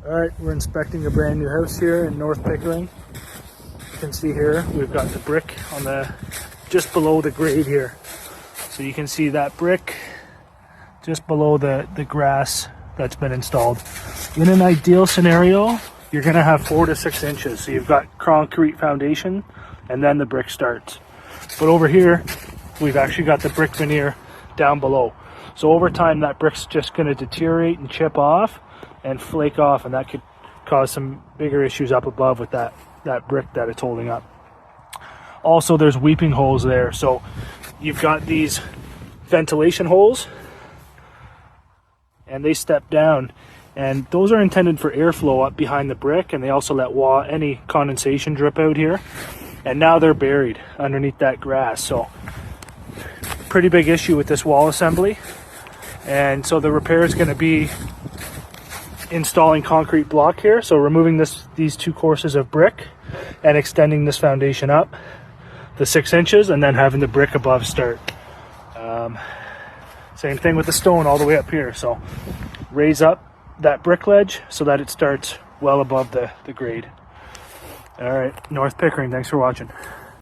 Alright, we're inspecting a brand new house here in North Pickering. You can see here we've got the brick on the just below the grade here. So you can see that brick just below the grass that's been installed. In an ideal scenario, you're going to have 4 to 6 inches. So you've got concrete foundation and then the brick starts. But over here, we've actually got the brick veneer down below. So over time, that brick's just going to deteriorate and chip off and flake off, and that could cause some bigger issues up above with that brick that it's holding up. Also, there's weeping holes there. So you've got these ventilation holes, and they step down, and those are intended for airflow up behind the brick, and they also let any condensation drip out here. And now they're buried underneath that grass. So pretty big issue with this wall assembly. And so the repair is going to be installing concrete block here, so removing these 2 courses of brick and extending this foundation up the 6 inches, and then having the brick above start. Same thing with the stone all the way up here. So raise up that brick ledge so that it starts well above the grade. All right, North Pickering, thanks for watching.